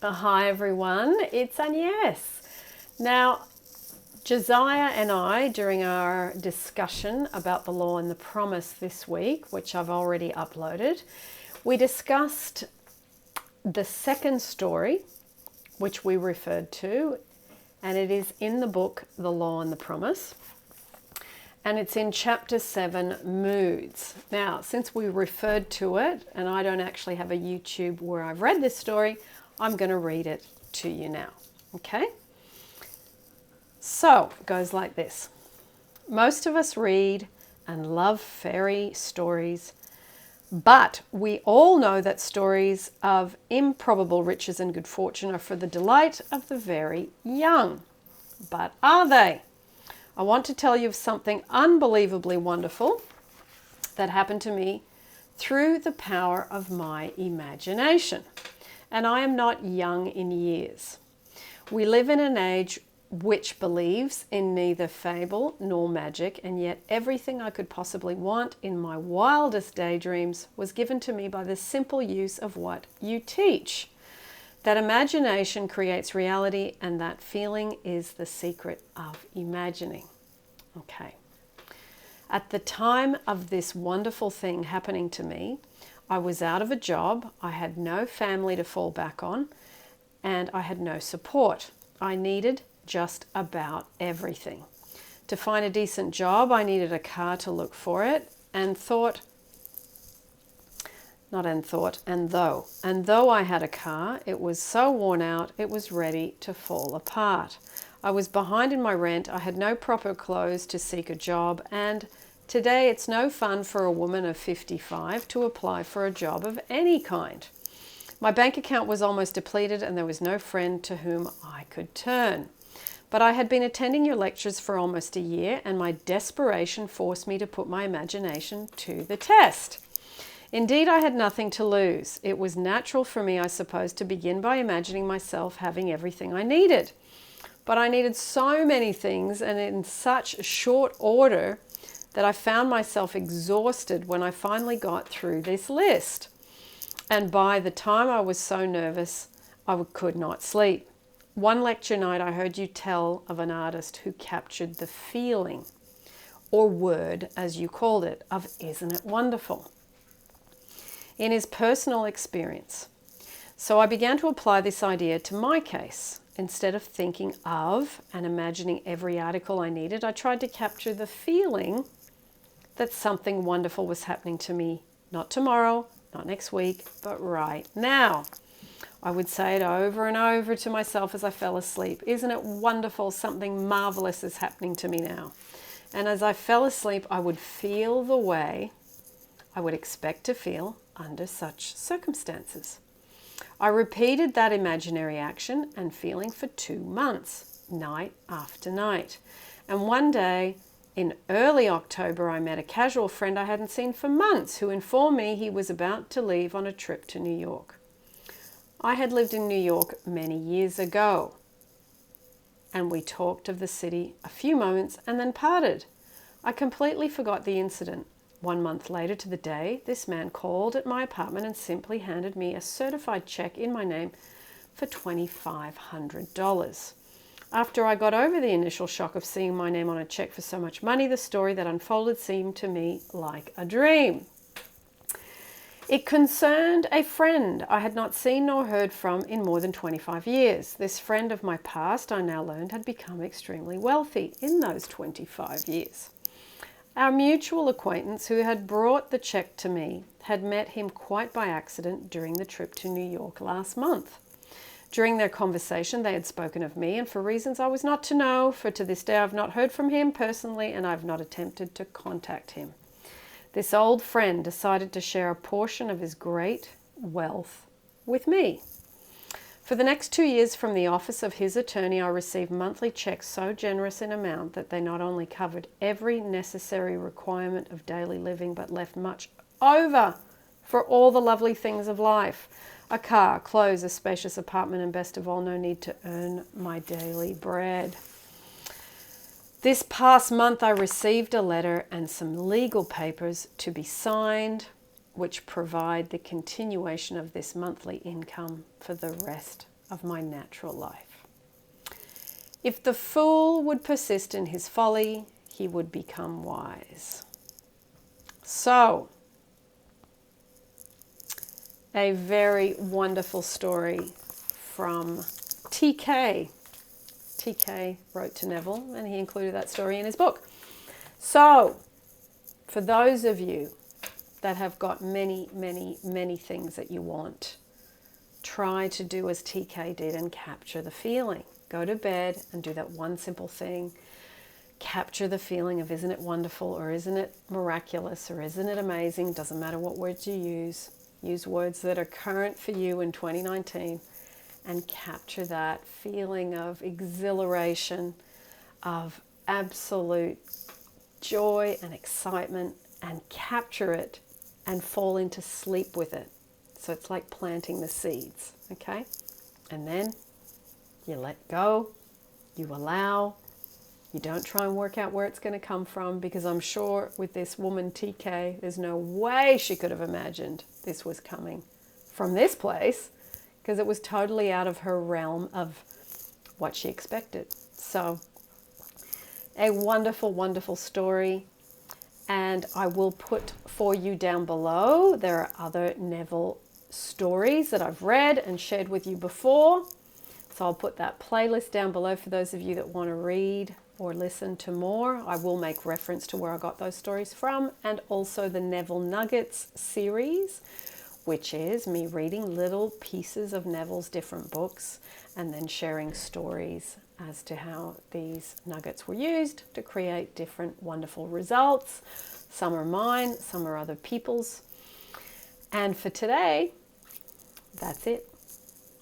Hi everyone, it's Agnes. Now, Josiah and I, during our discussion about the law and the promise this week, which I've already uploaded, we discussed the second story, which we referred to, and it is in the book, The Law and the Promise. And it's in chapter 7, Moods. Now, since we referred to it, and I don't actually have a YouTube where I've read this story, I'm going to read it to you now. Okay? So, it goes like this. Most of us read and love fairy stories, but we all know that stories of improbable riches and good fortune are for the delight of the very young. But are they? I want to tell you of something unbelievably wonderful that happened to me through the power of my imagination. And I am not young in years. We live in an age which believes in neither fable nor magic, and yet everything I could possibly want in my wildest daydreams was given to me by the simple use of what you teach. That imagination creates reality, and that feeling is the secret of imagining. Okay. At the time of this wonderful thing happening to me, I was out of a job, I had no family to fall back on, and I had no support. I needed just about everything. To find a decent job, I needed a car to look for it, and though I had a car, it was so worn out, it was ready to fall apart. I was behind in my rent, I had no proper clothes to seek a job, and today it's no fun for a woman of 55 to apply for a job of any kind. My bank account was almost depleted and there was no friend to whom I could turn. But I had been attending your lectures for almost a year, and my desperation forced me to put my imagination to the test. Indeed, I had nothing to lose. It was natural for me, I suppose, to begin by imagining myself having everything I needed. But I needed so many things, and in such short order, that I found myself exhausted when I finally got through this list. And by the time I was so nervous, I could not sleep. One lecture night, I heard you tell of an artist who captured the feeling, or word, as you called it, of "Isn't it wonderful?" in his personal experience. So I began to apply this idea to my case. Instead of thinking of and imagining every article I needed, I tried to capture the feeling that something wonderful was happening to me, not tomorrow, not next week, but right now. I would say it over and over to myself as I fell asleep. Isn't it wonderful? Something marvelous is happening to me now. And as I fell asleep, I would feel the way I would expect to feel under such circumstances. I repeated that imaginary action and feeling for 2 months, night after night. And one day, in early October, I met a casual friend I hadn't seen for months who informed me he was about to leave on a trip to New York. I had lived in New York many years ago, and we talked of the city a few moments and then parted. I completely forgot the incident. 1 month later to the day, this man called at my apartment and simply handed me a certified check in my name for $2,500. After I got over the initial shock of seeing my name on a check for so much money, the story that unfolded seemed to me like a dream. It concerned a friend I had not seen nor heard from in more than 25 years. This friend of my past, I now learned, had become extremely wealthy in those 25 years. Our mutual acquaintance who had brought the check to me had met him quite by accident during the trip to New York last month. During their conversation, they had spoken of me, and for reasons I was not to know, for to this day I've not heard from him personally, and I've not attempted to contact him. This old friend decided to share a portion of his great wealth with me. For the next 2 years from the office of his attorney, I received monthly checks so generous in amount that they not only covered every necessary requirement of daily living, but left much over for all the lovely things of life. A car, clothes, a spacious apartment, and best of all, no need to earn my daily bread. This past month, I received a letter and some legal papers to be signed, which provide the continuation of this monthly income for the rest of my natural life. If the fool would persist in his folly, he would become wise. So, a very wonderful story from TK. TK wrote to Neville, and he included that story in his book. So, for those of you that have got many, many, many things that you want, try to do as TK did and capture the feeling. Go to bed and do that one simple thing. Capture the feeling of, isn't it wonderful, or isn't it miraculous, or isn't it amazing? Doesn't matter what words you use. Use words that are current for you in 2019 and capture that feeling of exhilaration, of absolute joy and excitement, and capture it and fall into sleep with it. So it's like planting the seeds, okay? And then you let go, you allow. You don't try and work out where it's going to come from, because I'm sure with this woman TK, there's no way she could have imagined this was coming from this place, because it was totally out of her realm of what she expected. So a wonderful, wonderful story. And I will put for you down below, there are other Neville stories that I've read and shared with you before. So I'll put that playlist down below for those of you that want to read or listen to more. I will make reference to where I got those stories from, and also the Neville Nuggets series, which is me reading little pieces of Neville's different books and then sharing stories as to how these nuggets were used to create different wonderful results. Some are mine, some are other people's. And for today, that's it.